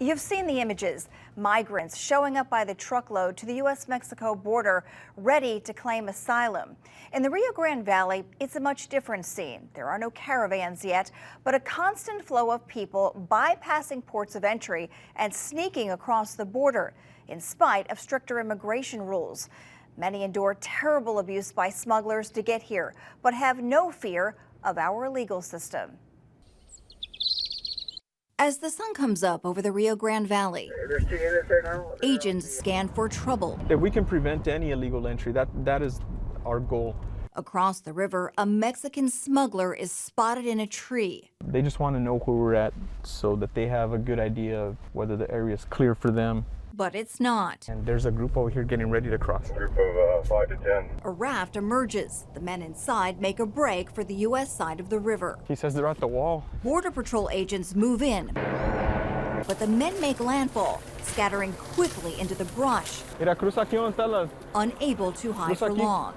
You've seen the images. Migrants showing up by the truckload to the U.S.-Mexico border, ready to claim asylum. In the Rio Grande Valley, it's a much different scene. There are no caravans yet, but a constant flow of people bypassing ports of entry and sneaking across the border, in spite of stricter immigration rules. Many endure terrible abuse by smugglers to get here, but have no fear of our legal system. As the sun comes up over the Rio Grande Valley, agents scan for trouble. If we can prevent any illegal entry, that is our goal. Across the river, a Mexican smuggler is spotted in a tree. They just want to know where we're at so that they have a good idea of whether the area is clear for them. But it's not. And there's a group over here getting ready to cross. Group of 5 to 10. A raft emerges. The men inside make a break for the U.S. side of the river. He says they're at the wall. Border Patrol agents move in, but the men make landfall, scattering quickly into the brush, unable to hide for long.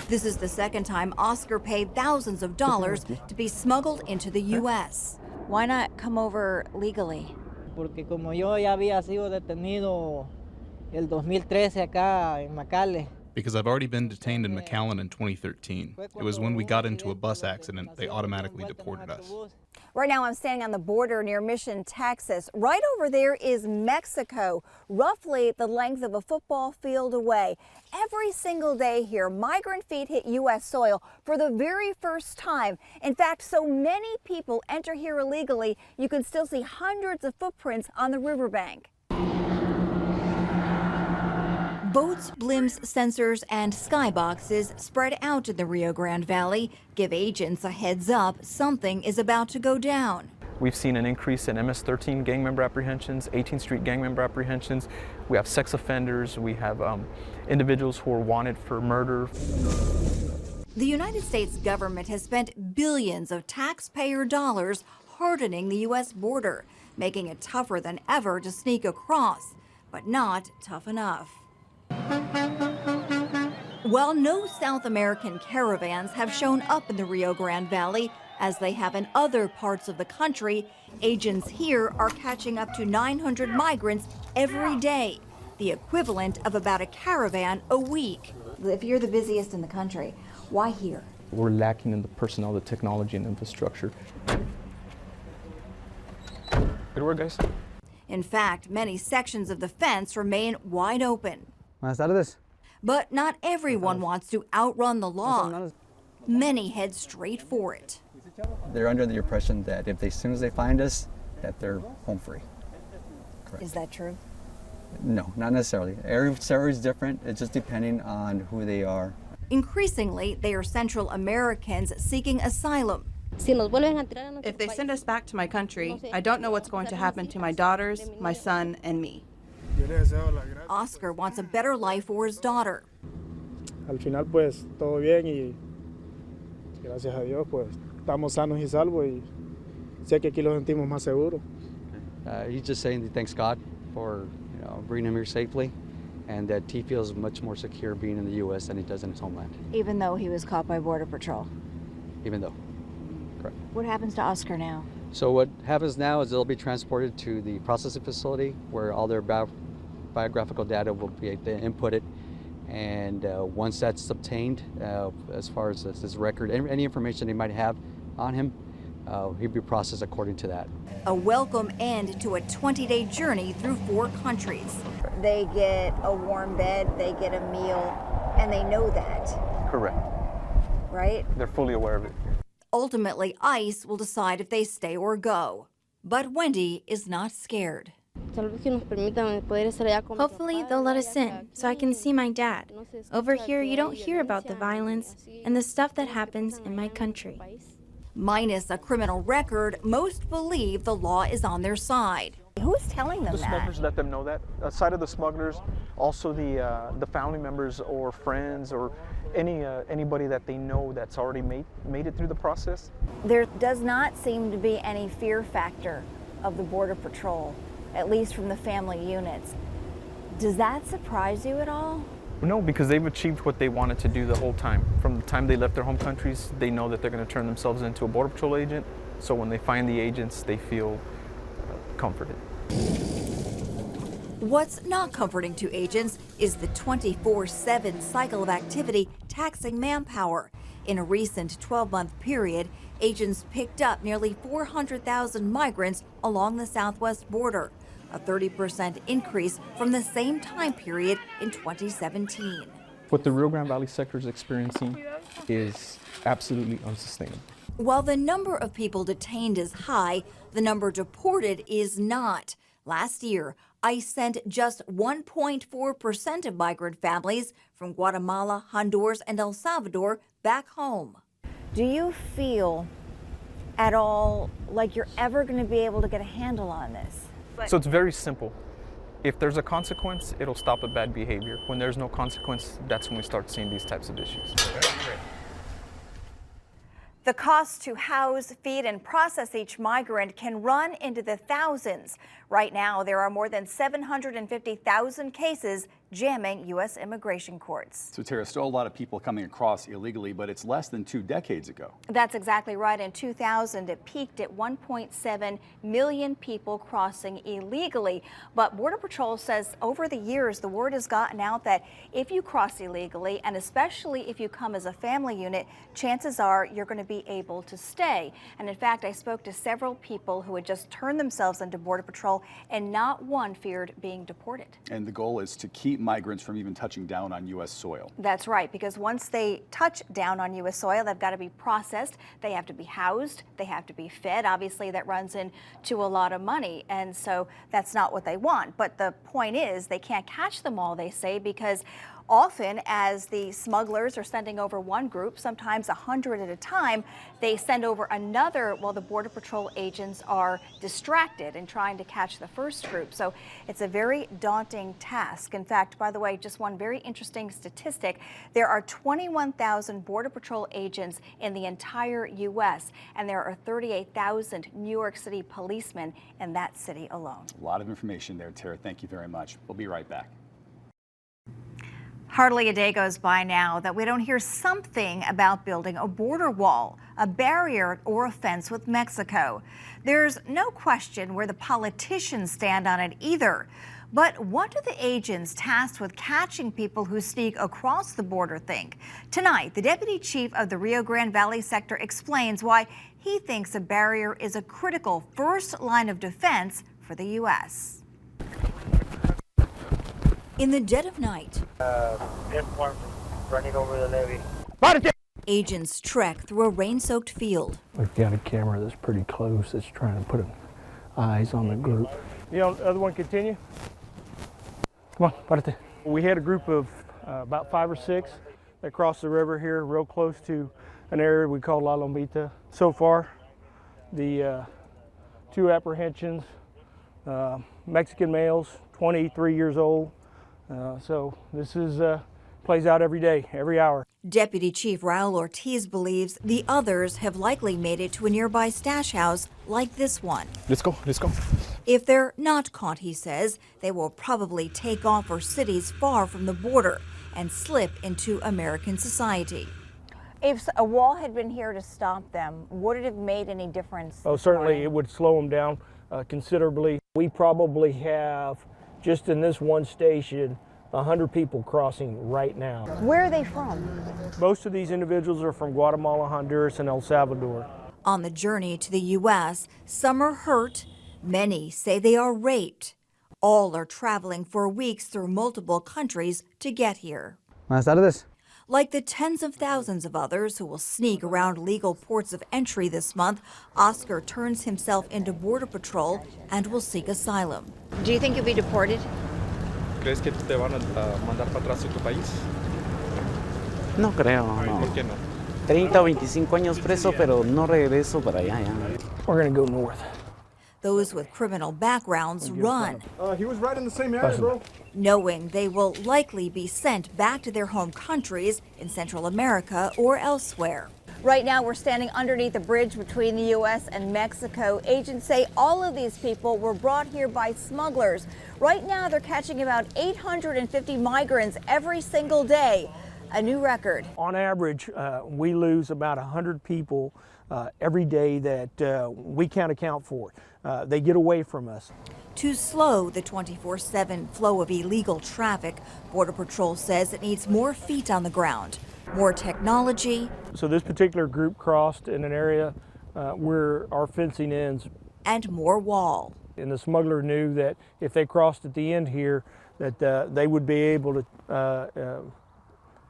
This is the second time Oscar paid thousands of dollars to be smuggled into the U.S. Why not come over legally? Porque como yo ya había sido detenido el 2013 acá en McAllen. Because I've already been detained in McAllen in 2013. It was when we got into a bus accident, they automatically deported us. Right now I'm standing on the border near Mission, Texas. Right over there is Mexico, roughly the length of a football field away. Every single day here, migrant feet hit U.S. soil for the very first time. In fact, so many people enter here illegally, you can still see hundreds of footprints on the riverbank. Boats, blimps, sensors, and skyboxes spread out in the Rio Grande Valley give agents a heads up something is about to go down. We've seen an increase in MS-13 gang member apprehensions, 18th Street gang member apprehensions. We have sex offenders. We have individuals who are wanted for murder. The United States government has spent billions of taxpayer dollars hardening the U.S. border, making it tougher than ever to sneak across, but not tough enough. While no South American caravans have shown up in the Rio Grande Valley, as they have in other parts of the country, agents here are catching up to 900 migrants every day, the equivalent of about a caravan a week. If you're the busiest in the country, why here? We're lacking in the personnel, the technology, and infrastructure. Good work, guys. In fact, many sections of the fence remain wide open. Buenas tardes. But not everyone wants to outrun the law. Many head straight for it. They're under the impression that as soon as they find us, that they're home free. Correct. Is that true? No, not necessarily. Every area is different. It's just depending on who they are. Increasingly, they are Central Americans seeking asylum. If they send us back to my country, I don't know what's going to happen to my daughters, my son, and me. Oscar wants a better life for his daughter. Al final, pues, todo bien y gracias a Dios, pues, estamos sanos y salvos y sé que aquí lo sentimos más seguro. He's just saying he thanks God for bringing him here safely, and that he feels much more secure being in the U.S. than he does in his homeland. Even though he was caught by Border Patrol? Even though, correct. What happens to Oscar now? So what happens now is they'll be transported to the processing facility where all their biographical data will be inputted, and once that's obtained, as far as his record, any information they might have on him, he'll be processed according to that. A welcome end to a 20-day journey through 4 countries. They get a warm bed, they get a meal, and they know that. Correct. Right? They're fully aware of it. Ultimately, ICE will decide if they stay or go. But Wendy is not scared. Hopefully they'll let us in so I can see my dad. Over here you don't hear about the violence and the stuff that happens in my country. Minus a criminal record, most believe the law is on their side. Who's telling them that? The smugglers let them know that. Aside of the smugglers, also the family members or friends or anybody that they know that's already made it through the process. There does not seem to be any fear factor of the Border Patrol, at least from the family units. Does that surprise you at all? No, because they've achieved what they wanted to do the whole time. From the time they left their home countries, they know that they're going to turn themselves into a Border Patrol agent. So when they find the agents, they feel comforted. What's not comforting to agents is the 24/7 cycle of activity taxing manpower. In a recent 12-month period, agents picked up nearly 400,000 migrants along the southwest border, a 30% increase from the same time period in 2017. What the Rio Grande Valley sector is experiencing is absolutely unsustainable. While the number of people detained is high, the number deported is not. Last year, ICE sent just 1.4% of migrant families from Guatemala, Honduras, and El Salvador back home. Do you feel at all like you're ever going to be able to get a handle on this? So it's very simple. If there's a consequence, it'll stop a bad behavior. When there's no consequence, that's when we start seeing these types of issues. The cost to house, feed, and process each migrant can run into the thousands. Right now, there are more than 750,000 cases jamming U.S. immigration courts. So, Tara, still a lot of people coming across illegally, but it's less than 2 decades ago. That's exactly right. In 2000, it peaked at 1.7 million people crossing illegally. But Border Patrol says over the years, the word has gotten out that if you cross illegally, and especially if you come as a family unit, chances are you're going to be able to stay. And in fact, I spoke to several people who had just turned themselves into Border Patrol, and not one feared being deported. And the goal is to keep migrants from even touching down on U.S. soil. That's right, because once they touch down on U.S. soil, they've got to be processed, they have to be housed, they have to be fed. Obviously, that runs into a lot of money, and so that's not what they want. But the point is, they can't catch them all, they say, because often as the smugglers are sending over one group, sometimes 100 at a time, they send over another while the Border Patrol agents are distracted and trying to catch the first group. So it's a very daunting task. In fact, by the way, just one very interesting statistic, there are 21,000 Border Patrol agents in the entire U.S., and there are 38,000 New York City policemen in that city alone. A lot of information there, Tara. Thank you very much. We'll be right back. Hardly a day goes by now that we don't hear something about building a border wall, a barrier, or a fence with Mexico. There's no question where the politicians stand on it either. But what do the agents tasked with catching people who sneak across the border think? Tonight, the deputy chief of the Rio Grande Valley sector explains why he thinks a barrier is a critical first line of defense for the U.S. In the dead of night, running over the levee. Agents trek through a rain-soaked field. We've got a camera that's pretty close that's trying to put eyes on the group. You know, the other one continue. Come on, párate. We had a group of about 5 or 6 that crossed the river here real close to an area we call La Lombita. So far, the 2 apprehensions, Mexican males, 23 years old. So this is plays out every day, every hour. Deputy Chief Raul Ortiz believes the others have likely made it to a nearby stash house like this one. Let's go, let's go. If they're not caught, he says, they will probably take off for cities far from the border and slip into American society. If a wall had been here to stop them, would it have made any difference? Oh, certainly it would slow them down considerably. We probably have, just in this one station, 100 people crossing right now. Where are they from? Most of these individuals are from Guatemala, Honduras, and El Salvador. On the journey to the U.S., some are hurt. Many say they are raped. All are traveling for weeks through multiple countries to get here. Buenas tardes. Like the tens of thousands of others who will sneak around legal ports of entry this month, Oscar turns himself into Border Patrol and will seek asylum. Do you think you'll be deported? ¿Crees que te van a mandar para atrás a tu país? No creo, no. ¿Por qué no? 30 o 25 años preso, pero no regreso para allá. Ya. We're going to go north. Those with criminal backgrounds run, He was right in the same area, bro. knowing they will likely be sent back to their home countries in Central America or elsewhere. Right now, we're standing underneath the bridge between the U.S. and Mexico. Agents say all of these people were brought here by smugglers. Right now, they're catching about 850 migrants every single day, a new record. On average, we lose about 100 people every day that we can't account for. They get away from us. To slow the 24/7 flow of illegal traffic, Border Patrol says it needs more feet on the ground, more technology. So this particular group crossed in an area where our fencing ends. And more wall. And the smuggler knew that if they crossed at the end here, that they would be able to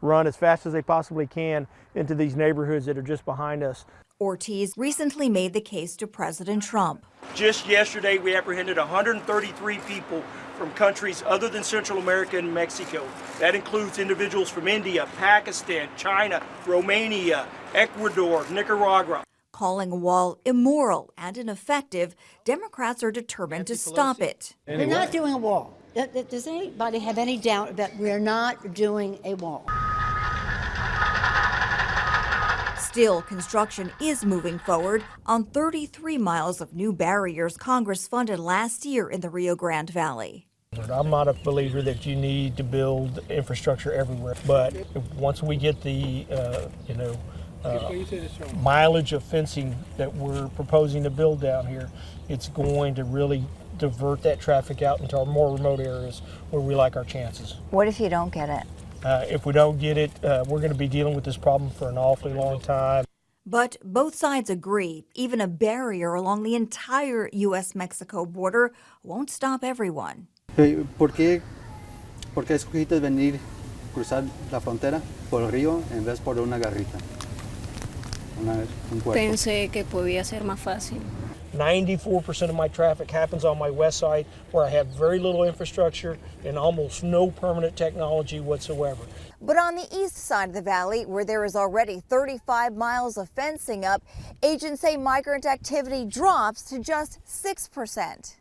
run as fast as they possibly can into these neighborhoods that are just behind us. Ortiz recently made the case to President Trump. Just yesterday, we apprehended 133 people from countries other than Central America and Mexico. That includes individuals from India, Pakistan, China, Romania, Ecuador, Nicaragua. Calling a wall immoral and ineffective, Democrats are determined to stop it. We're not doing a wall. Does anybody have any doubt that we're not doing a wall? Still, construction is moving forward on 33 miles of new barriers Congress funded last year in the Rio Grande Valley. I'm not a believer that you need to build infrastructure everywhere, but once we get the mileage of fencing that we're proposing to build down here, it's going to really divert that traffic out into our more remote areas where we like our chances. What if you don't get it? If we don't get it, we're going to be dealing with this problem for an awfully long time. But both sides agree, even a barrier along the entire U.S.-Mexico border won't stop everyone. ¿Por qué escogiste venir cruzar la frontera por el río en vez por una garrita? Pensé que podía ser más fácil. 94% of my traffic happens on my west side, where I have very little infrastructure and almost no permanent technology whatsoever. But on the east side of the valley, where there is already 35 miles of fencing up, agents say migrant activity drops to just 6%.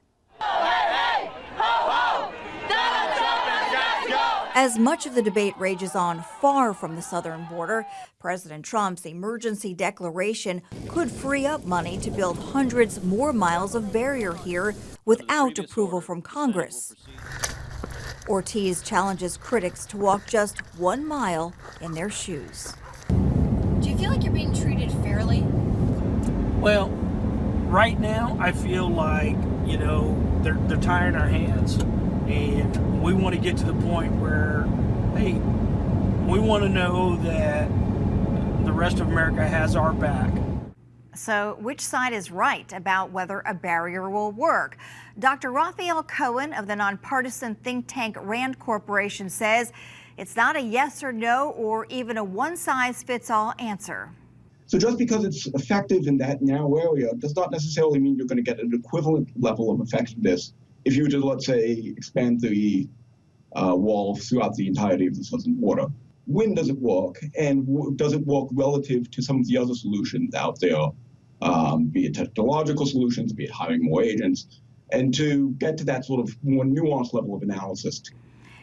As much of the debate rages on far from the southern border, President Trump's emergency declaration could free up money to build hundreds more miles of barrier here without approval from Congress. Ortiz challenges critics to walk just 1 mile in their shoes. Do you feel like you're being treated fairly? Well, right now I feel like, they're tying our hands, and we want to get to the point where, hey, we want to know that the rest of America has our back. So which side is right about whether a barrier will work? Dr. Raphael Cohen of the nonpartisan think tank RAND Corporation says it's not a yes or no or even a one-size-fits-all answer. So just because it's effective in that narrow area does not necessarily mean you're going to get an equivalent level of effectiveness if you were to, let's say, expand the wall throughout the entirety of the southern border. When does it work, and does it work relative to some of the other solutions out there, be it technological solutions, be it hiring more agents, and to get to that sort of more nuanced level of analysis.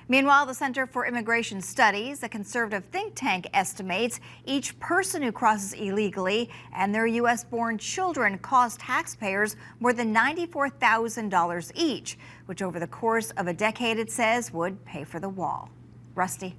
Meanwhile, the Center for Immigration Studies, a conservative think tank, estimates each person who crosses illegally and their U.S.-born children cost taxpayers more than $94,000 each, which over the course of a decade, it says, would pay for the wall. Rusty.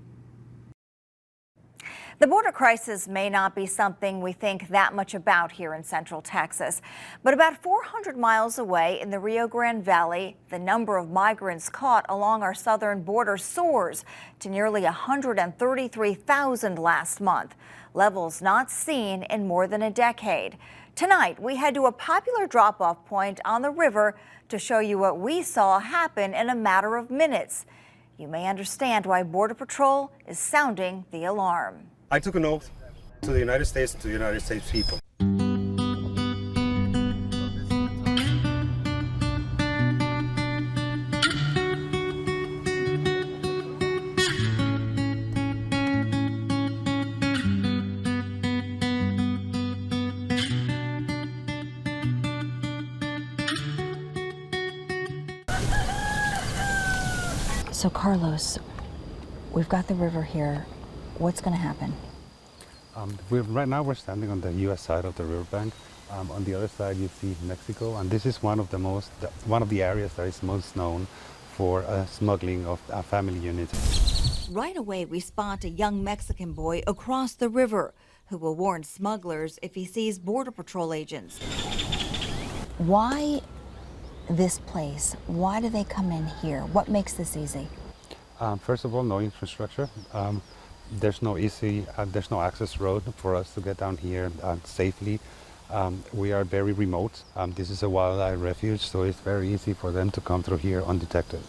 The border crisis may not be something we think that much about here in Central Texas, but about 400 miles away in the Rio Grande Valley, the number of migrants caught along our southern border soars to nearly 133,000 last month, levels not seen in more than a decade. Tonight, we head to a popular drop-off point on the river to show you what we saw happen in a matter of minutes. You may understand why Border Patrol is sounding the alarm. I took an oath to the United States and to the United States people. So Carlos, we've got the river here. What's going to happen? Right now we're standing on the U.S. side of the riverbank. On the other side you see Mexico, and this is one of the areas that is most known for smuggling of family units. Right away we spot a young Mexican boy across the river, who will warn smugglers if he sees Border Patrol agents. Why this place? Why do they come in here? What makes this easy? First of all, no infrastructure. There's no access road for us to get down here safely. We are very remote. This is a wildlife refuge, so it's very easy for them to come through here undetected.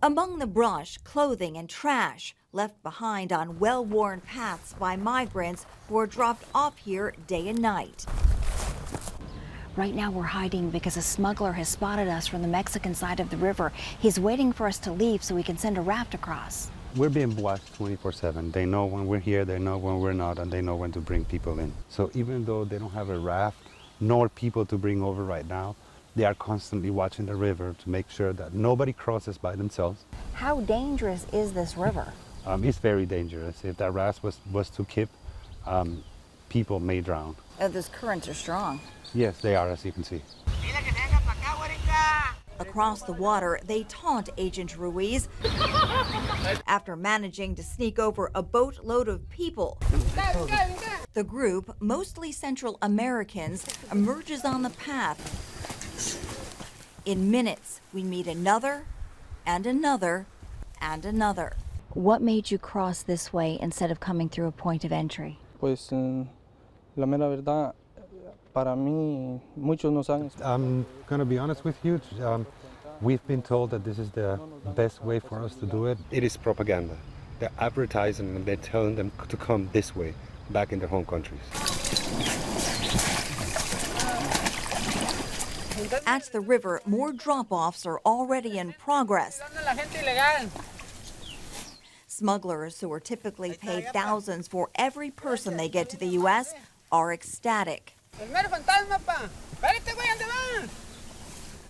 Among the brush, clothing, and trash left behind on well-worn paths by migrants who are dropped off here day and night. Right now we're hiding because a smuggler has spotted us from the Mexican side of the river. He's waiting for us to leave so we can send a raft across. We're being watched 24/7. They know when we're here, they know when we're not, and they know when to bring people in. So even though they don't have a raft nor people to bring over right now, they are constantly watching the river to make sure that nobody crosses by themselves. How dangerous is this river? It's very dangerous. If that raft was to kip, people may drown. Oh, those currents are strong. Yes, they are, as you can see. Across the water, they taunt Agent Ruiz after managing to sneak over a boatload of people. The group, mostly Central Americans, emerges on the path. In minutes, we meet another and another and another. What made you cross this way instead of coming through a point of entry? Pues la mera verdad, para mí, muchos no saben. I'm going to be honest with you. We've been told that this is the best way for us to do it. It is propaganda. They're advertising and they're telling them to come this way, back in their home countries. At the river, more drop-offs are already in progress. Smugglers, who are typically paid thousands for every person they get to the U.S., are ecstatic.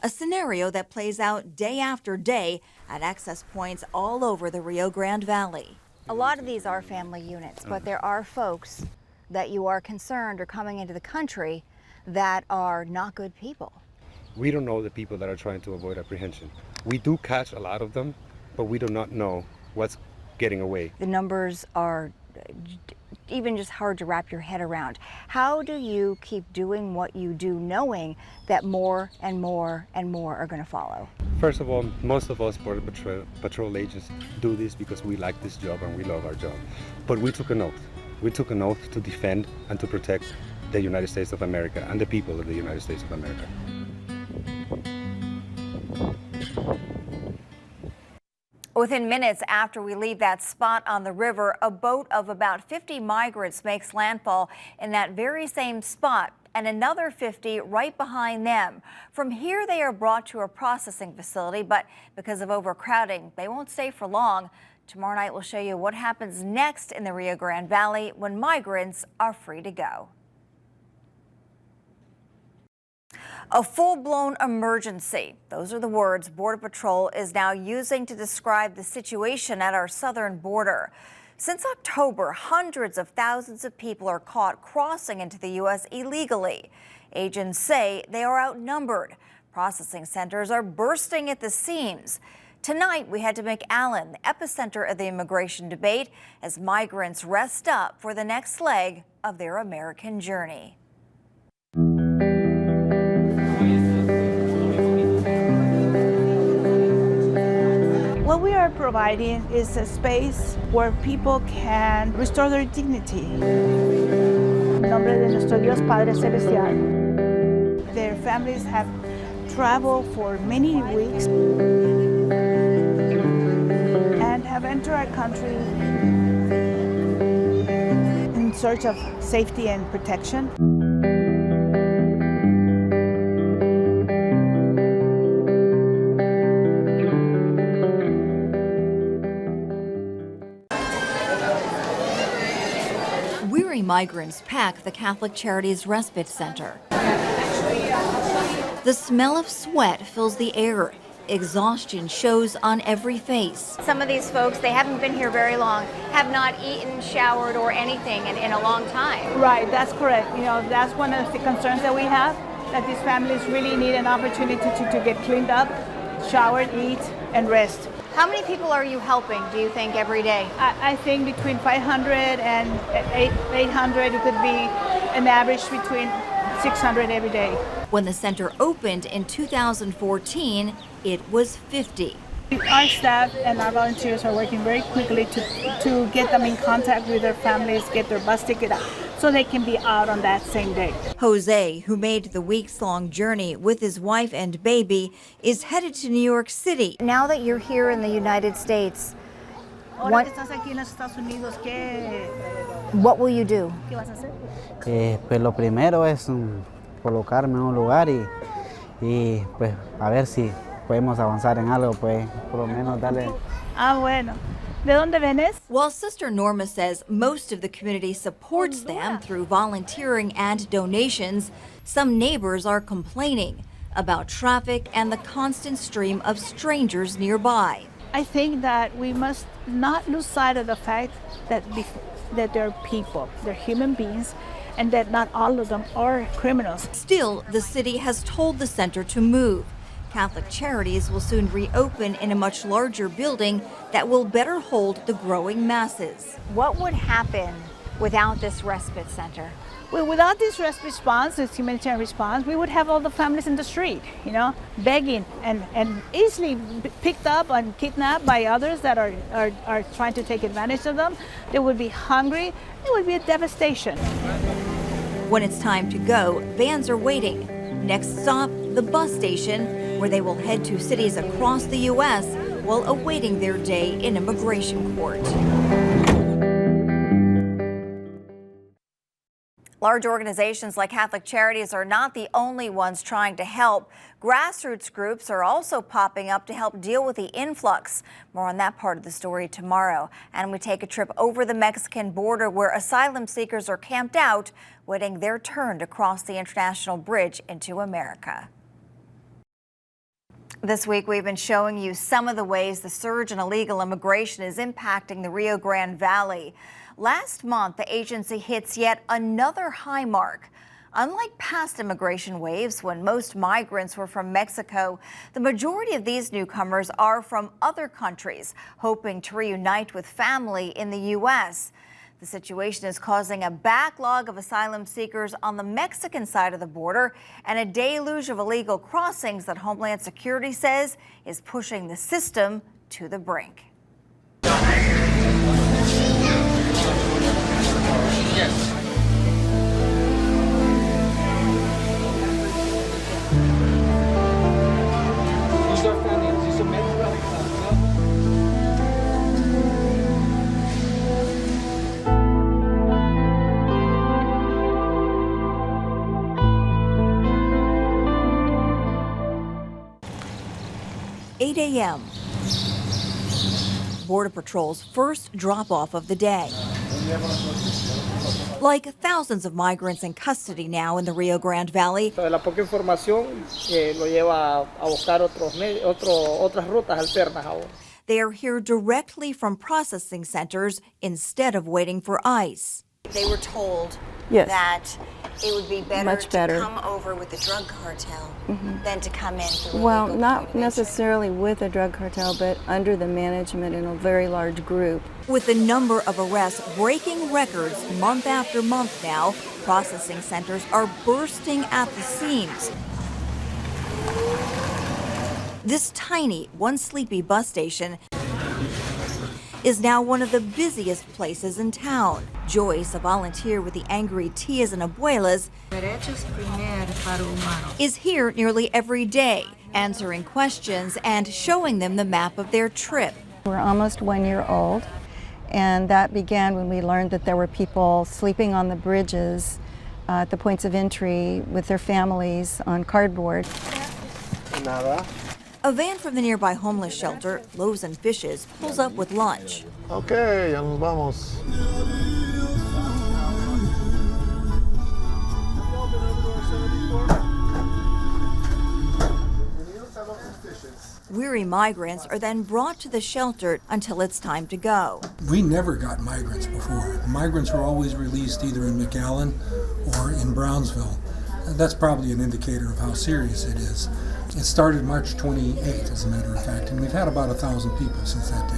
A scenario that plays out day after day at access points all over the Rio Grande Valley. A lot of these are family units, but there are folks that you are concerned are coming into the country that are not good people. We don't know the people that are trying to avoid apprehension. We do catch a lot of them, but we do not know what's getting away. The numbers are even just hard to wrap your head around. How do you keep doing what you do knowing that more and more and more are going to follow? First of all, most of us Border Patrol agents do this because we like this job and we love our job. But we took an oath. We took an oath to defend and to protect the United States of America and the people of the United States of America. Within minutes after we leave that spot on the river, a boat of about 50 migrants makes landfall in that very same spot, and another 50 right behind them. From here, they are brought to a processing facility, but because of overcrowding, they won't stay for long. Tomorrow night, we'll show you what happens next in the Rio Grande Valley when migrants are free to go. A full-blown emergency. Those are the words Border Patrol is now using to describe the situation at our southern border. Since October, hundreds of thousands of people are caught crossing into the U.S. illegally. Agents say they are outnumbered. Processing centers are bursting at the seams. Tonight, we head to McAllen, the epicenter of the immigration debate, as migrants rest up for the next leg of their American journey. What we are providing is a space where people can restore their dignity. En nombre de nuestro Dios Padre Celestial. Their families have traveled for many weeks and have entered our country in search of safety and protection. Migrants pack the Catholic Charities Respite Center. The smell of sweat fills the air. Exhaustion shows on every face. Some of these folks, they haven't been here very long, have not eaten, showered, or anything in a long time. Right, that's correct. You know, that's one of the concerns that we have, that these families really need an opportunity to get cleaned up, shower, eat, and rest. How many people are you helping, do you think, every day? I think between 500 and 800, it could be an average between 600 every day. When the center opened in 2014, it was 50. Our staff and our volunteers are working very quickly to get them in contact with their families, get their bus ticket out, so they can be out on that same day. Jose, who made the weeks-long journey with his wife and baby, is headed to New York City. Now that you're here in the United States, what will you do? Pues lo primero es colocarme en un lugar y pues a ver si podemos avanzar en algo, pues por lo menos darle. Bueno. ¿De dónde vienes? While Sister Norma says most of the community supports them through volunteering and donations, some neighbors are complaining about traffic and the constant stream of strangers nearby. I think that we must not lose sight of the fact that they're people, they're human beings, and that not all of them are criminals. Still, the city has told the center to move. Catholic Charities will soon reopen in a much larger building that will better hold the growing masses. What would happen without this respite center? Well, without this respite response, this humanitarian response, we would have all the families in the street, begging and easily picked up and kidnapped by others that are trying to take advantage of them. They would be hungry. It would be a devastation. When it's time to go, vans are waiting. Next stop, the bus station, where they will head to cities across the U.S. while awaiting their day in immigration court. Large organizations like Catholic Charities are not the only ones trying to help. Grassroots groups are also popping up to help deal with the influx. More on that part of the story tomorrow. And we take a trip over the Mexican border where asylum seekers are camped out, waiting their turn to cross the international bridge into America. This week, we've been showing you some of the ways the surge in illegal immigration is impacting the Rio Grande Valley. Last month, the agency hits yet another high mark. Unlike past immigration waves, when most migrants were from Mexico, the majority of these newcomers are from other countries, hoping to reunite with family in the U.S. The situation is causing a backlog of asylum seekers on the Mexican side of the border and a deluge of illegal crossings that Homeland Security says is pushing the system to the brink. A.m. Border Patrol's first drop-off of the day. Like thousands of migrants in custody now in the Rio Grande Valley, La poca información lo lleva a buscar otras rutas alternas ahora. They are here directly from processing centers instead of waiting for ICE. They were told that it would be better to come over with the drug cartel than to come in through Well, not necessarily with a drug cartel, but under the management in a very large group. With the number of arrests breaking records month after month now, processing centers are bursting at the seams. This tiny, once sleepy bus station is now one of the busiest places in town. Joyce, a volunteer with the angry tias and abuelas, is here nearly every day, answering questions and showing them the map of their trip. We're almost 1 year old, and that began when we learned that there were people sleeping on the bridges at the points of entry with their families on cardboard. A van from the nearby homeless shelter, Loaves and Fishes, pulls up with lunch. Okay, ya nos vamos. Weary migrants are then brought to the shelter until it's time to go. We never got migrants before. Migrants were always released either in McAllen or in Brownsville. And that's probably an indicator of how serious it is. It started March 28th, as a matter of fact, and we've had about 1,000 people since that day.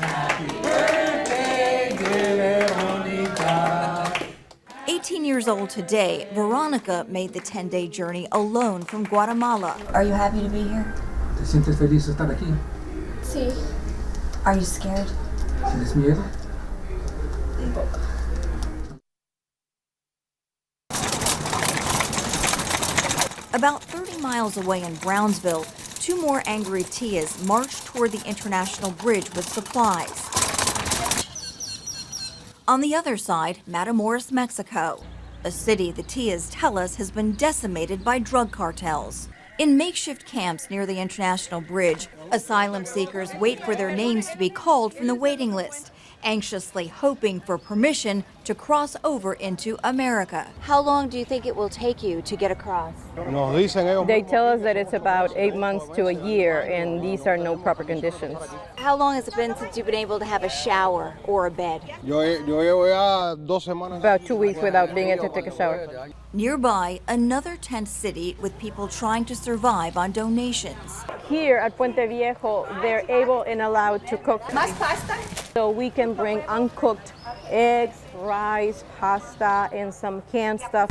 Happy birthday, dear Veronica. 18 years old today, Veronica made the 10-day journey alone from Guatemala. Are you happy to be here? ¿Te sientes feliz de estar aquí? Sí. Are you scared? ¿Tienes miedo? Un poco. About 30 miles away in Brownsville, two more angry Tias marched toward the international bridge with supplies. On the other side, Matamoros, Mexico, a city the Tias tell us has been decimated by drug cartels. In makeshift camps near the international bridge, asylum seekers wait for their names to be called from the waiting list, anxiously hoping for permission to cross over into America. How long do you think it will take you to get across? They tell us that it's about 8 months to a year, and these are no proper conditions. How long has it been since you've been able to have a shower or a bed? About 2 weeks without being able to take a shower. Nearby, another tent city with people trying to survive on donations. Here at Puente Viejo, they're able and allowed to cook. Más pasta? So we can bring uncooked eggs, rice, pasta, and some canned stuff.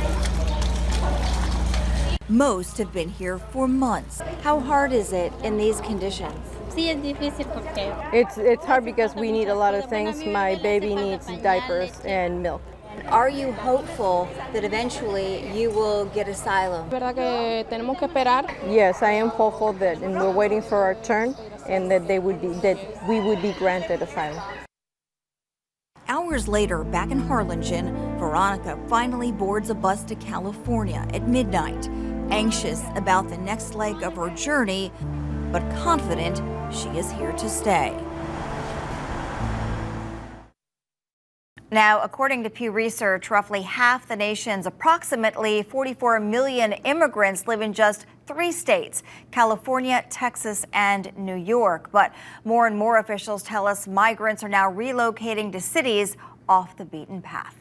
Most have been here for months. How hard is it in these conditions? It's hard because we need a lot of things. My baby needs diapers and milk. Are you hopeful that eventually you will get asylum? Yes, I am hopeful that, and we're waiting for our turn, and that we would be granted asylum. Hours later, back in Harlingen, Veronica finally boards a bus to California at midnight, anxious about the next leg of her journey, but confident she is here to stay. Now, according to Pew Research, roughly half the nation's approximately 44 million immigrants live in just 3 states, California, Texas, and New York. But more and more officials tell us migrants are now relocating to cities off the beaten path.